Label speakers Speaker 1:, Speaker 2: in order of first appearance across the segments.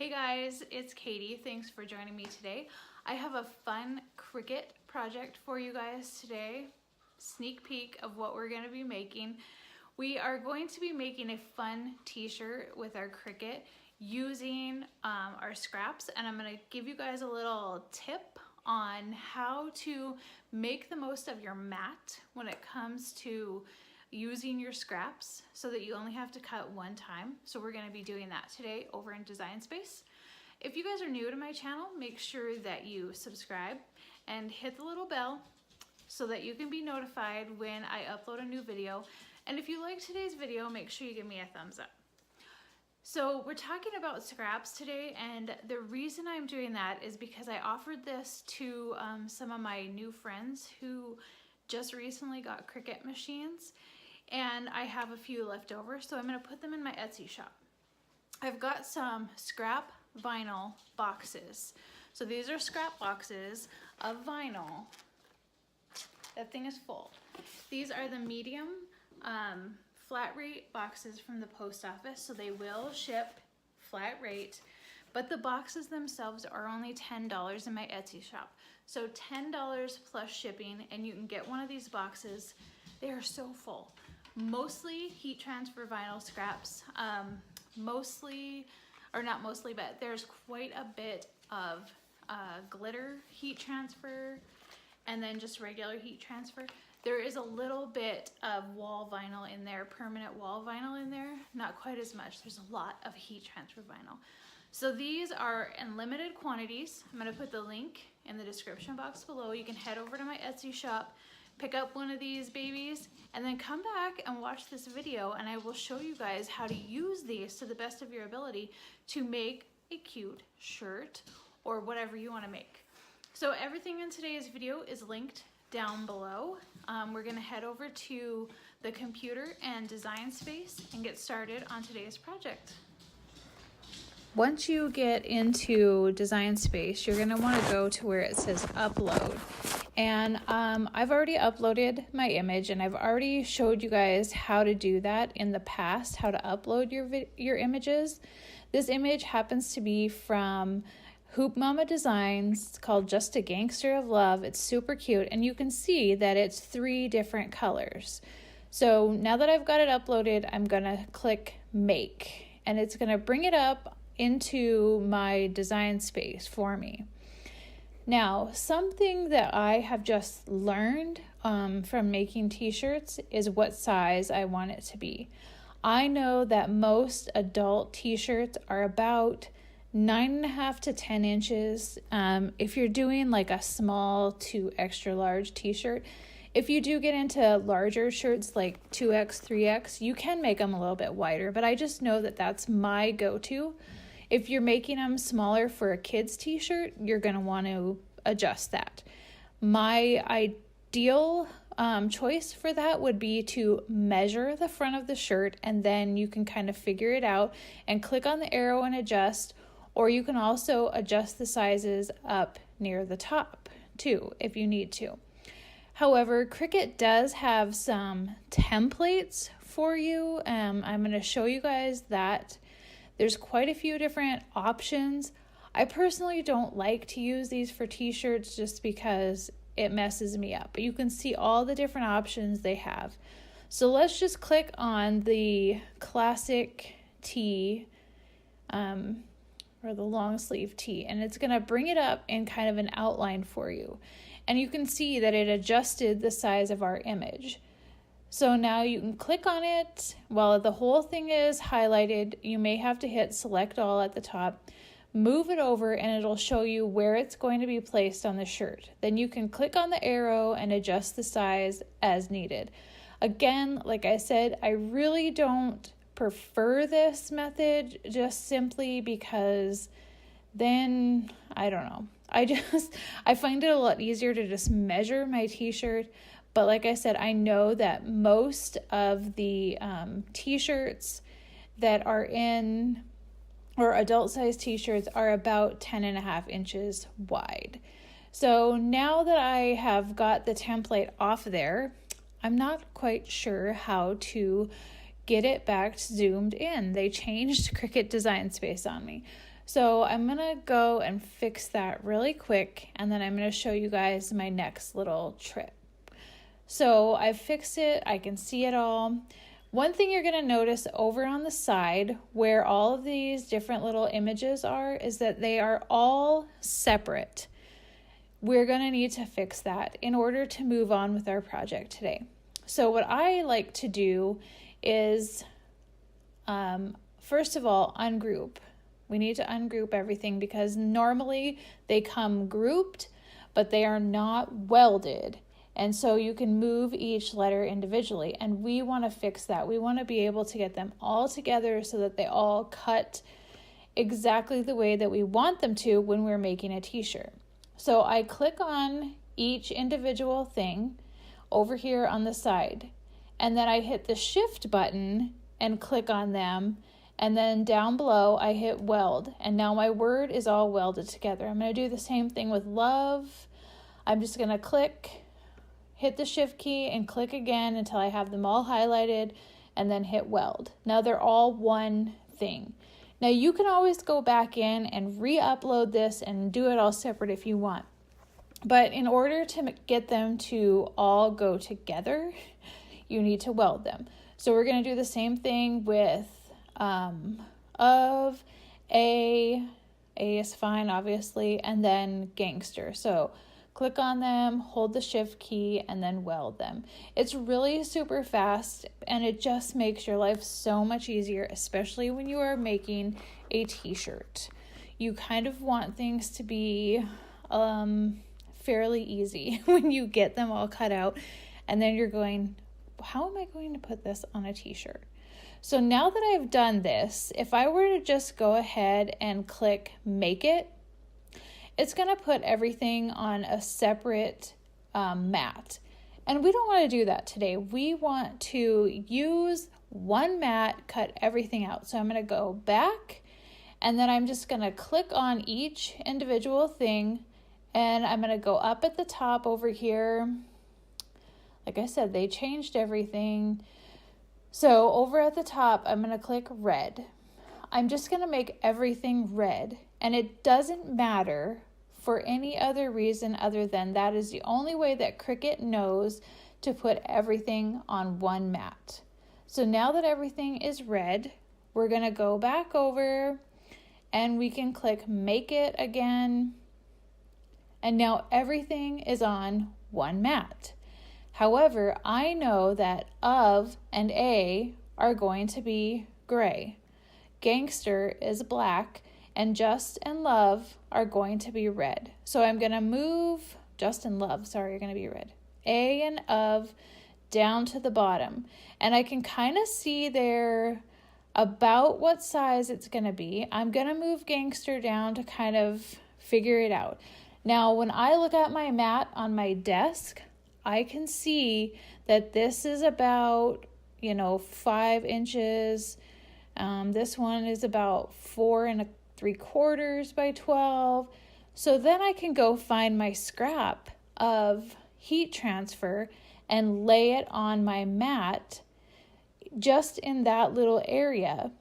Speaker 1: Hey guys, it's Katie. Thanks for joining me today. I have a fun Cricut project for you guys today. Sneak peek of what we're going to be making. We are going to be making a fun t-shirt with our Cricut using our scraps, and I'm going to give you guys a little tip on how to make the most of your mat when it comes to using your scraps so that you only have to cut one time. So we're going to be doing that today over in Design Space. If you guys are new to my channel, make sure that you subscribe and hit the little bell so that you can be notified when I upload a new video. And if you like today's video, make sure you give me a thumbs up. So we're talking about scraps today, and the reason I'm doing that is because I offered this to some of my new friends who just recently got Cricut machines, and I have a few left over, so I'm going to put them in my Etsy shop. I've got some scrap vinyl boxes. So these are scrap boxes of vinyl. That thing is full. These are the medium flat rate boxes from the post office, so they will ship flat rate, but the boxes themselves are only $10 in my Etsy shop. So $10 plus shipping, and you can get one of these boxes. They are so full. Mostly heat transfer vinyl scraps, but there's quite a bit of glitter heat transfer and then just regular heat transfer. There is a little bit of wall vinyl in there, permanent wall vinyl in there, not quite as much. There's a lot of heat transfer vinyl. So these are in limited quantities. I'm gonna put the link in the description box below. You can head over to my Etsy shop, pick up one of these babies, and then come back and watch this video, and I will show you guys how to use these to the best of your ability to make a cute shirt or whatever you want to make. So everything in today's video is linked down below. We're gonna head over to the computer and Design Space and get started on today's project. Once you get into Design Space, you're gonna wanna go to where it says upload. And I've already uploaded my image, and I've already showed you guys how to do that in the past, how to upload your images. This image happens to be from Hoop Mama Designs. It's called Just a Gangster of Love. It's super cute, and you can see that it's 3 different colors. So now that I've got it uploaded, I'm gonna click Make, and it's gonna bring it up into my Design Space for me. Now, something that I have just learned from making t-shirts is what size I want it to be. I know that most adult t-shirts are about 9.5 to 10 inches. If you're doing like a small to extra large t-shirt, if you do get into larger shirts like 2X, 3X, you can make them a little bit wider, but I just know that that's my go-to. If you're making them smaller for a kid's t-shirt, you're going to want to adjust that. My ideal choice for that would be to measure the front of the shirt, and then you can kind of figure it out and click on the arrow and adjust, or you can also adjust the sizes up near the top too if you need to. However, Cricut does have some templates for you. I'm going to show you guys that. There's quite a few different options. I personally don't like to use these for t-shirts just because it messes me up, but you can see all the different options they have. So let's just click on the classic tee, or the long sleeve tee, and it's going to bring it up in kind of an outline for you. And you can see that it adjusted the size of our image. So now you can click on it. While the whole thing is highlighted, you may have to hit select all at the top, move it over, and it'll show you where it's going to be placed on the shirt. Then you can click on the arrow and adjust the size as needed. Again, like I said, I really don't prefer this method just simply because then, I don't know. I find it a lot easier to just measure my t-shirt. But like I said, I know that most of the t-shirts that are in, or adult size t-shirts, are about 10.5 inches wide. So now that I have got the template off there, I'm not quite sure how to get it back zoomed in. They changed Cricut Design Space on me. So I'm gonna go and fix that really quick, and then I'm gonna show you guys my next little trip. So I've fixed it, I can see it all. One thing you're gonna notice over on the side where all of these different little images are is that they are all separate. We're gonna need to fix that in order to move on with our project today. So what I like to do is, first of all, ungroup. We need to ungroup everything because normally they come grouped, but they are not welded. And so you can move each letter individually, and we want to fix that. We want to be able to get them all together so that they all cut exactly the way that we want them to when we're making a t-shirt. So I click on each individual thing over here on the side, and then I hit the shift button and click on them. And then down below, I hit weld. And now my word is all welded together. I'm going to do the same thing with love. I'm just going to click, hit the shift key, and click again until I have them all highlighted, and then hit weld. Now they're all one thing. Now you can always go back in and re-upload this and do it all separate if you want. But in order to get them to all go together, you need to weld them. So we're going to do the same thing with of, A is fine, obviously, and then gangster. So click on them, hold the shift key, and then weld them. It's really super fast, and it just makes your life so much easier, especially when you are making a t-shirt. You kind of want things to be fairly easy when you get them all cut out, and then you're going, how am I going to put this on a t-shirt? So now that I've done this, if I were to just go ahead and click make it, it's going to put everything on a separate mat. And we don't want to do that today. We want to use one mat, cut everything out. So I'm going to go back, and then I'm just going to click on each individual thing, and I'm going to go up at the top over here. Like I said, they changed everything. So over at the top, I'm going to click red. I'm just going to make everything red, and it doesn't matter for any other reason other than that is the only way that Cricut knows to put everything on one mat. So now that everything is red, we're going to go back over and we can click make it again. And now everything is on one mat. However, I know that of and A are going to be gray. Gangster is black, and just and love are going to be red. So I'm going to move just and love, are going to be red. A and of down to the bottom. And I can kind of see there about what size it's going to be. I'm going to move gangster down to kind of figure it out. Now, when I look at my mat on my desk, I can see that this is about, 5 inches. This one is about 4 3/4 by 12. So then I can go find my scrap of heat transfer and lay it on my mat just in that little area.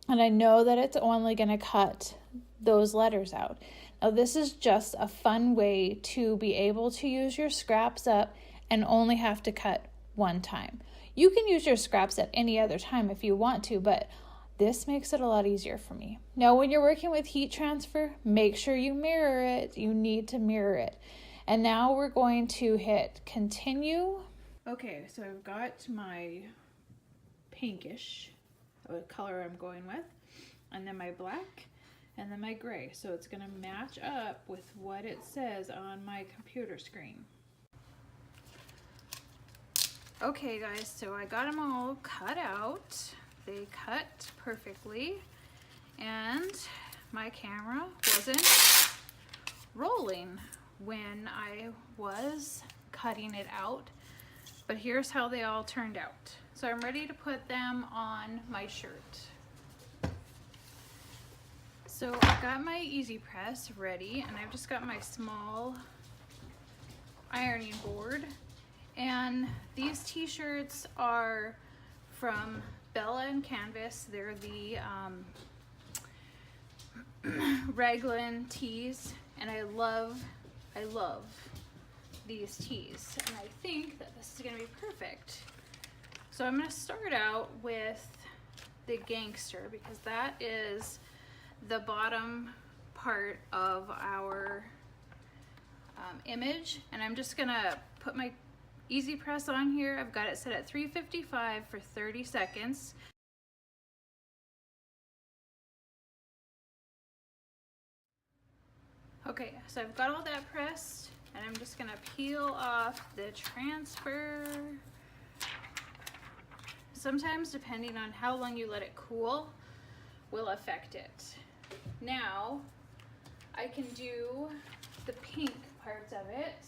Speaker 1: And I know that it's only going to cut those letters out. Now, this is just a fun way to be able to use your scraps up and only have to cut one time. You can use your scraps at any other time if you want to, but this makes it a lot easier for me. Now, when you're working with heat transfer, make sure you mirror it. You need to mirror it. And now we're going to hit continue. Okay, so I've got my pinkish color I'm going with, and then my black, and then my gray. So it's going to match up with what it says on my computer screen. Okay guys, so I got them all cut out. They cut perfectly, and my camera wasn't rolling when I was cutting it out, but here's how they all turned out. So I'm ready to put them on my shirt. So I've got my easy press ready, and I've just got my small ironing board, and these t-shirts are from Bella and Canvas. They're the raglan tees, and I love these tees, and I think that this is gonna be perfect. So I'm gonna start out with the gangster because that is the bottom part of our image, and I'm just gonna put my easy press on here. I've got it set at 355 for 30 seconds. Okay, so I've got all that pressed, and I'm just gonna peel off the transfer. Sometimes, depending on how long you let it cool, will affect it. Now, I can do the pink parts of it.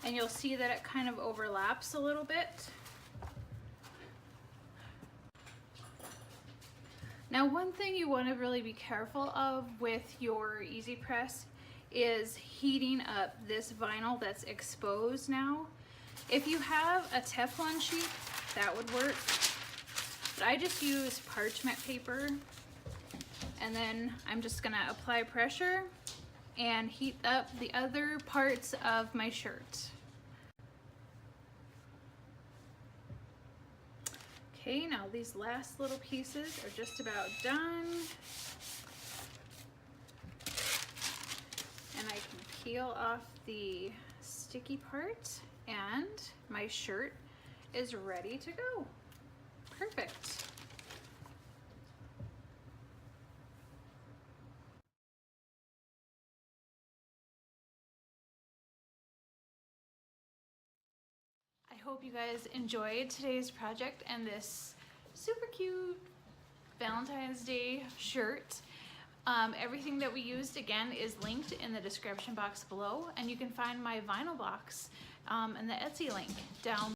Speaker 1: And you'll see that it kind of overlaps a little bit. Now, one thing you want to really be careful of with your easy press is heating up this vinyl that's exposed now. If you have a Teflon sheet, that would work. But I just use parchment paper, and then I'm just gonna apply pressure and heat up the other parts of my shirt. Okay, now these last little pieces are just about done. And I can peel off the sticky part, and my shirt is ready to go. Perfect. I hope you guys enjoyed today's project and this super cute Valentine's Day shirt. Everything that we used, again, is linked in the description box below, and you can find my vinyl box and the Etsy link down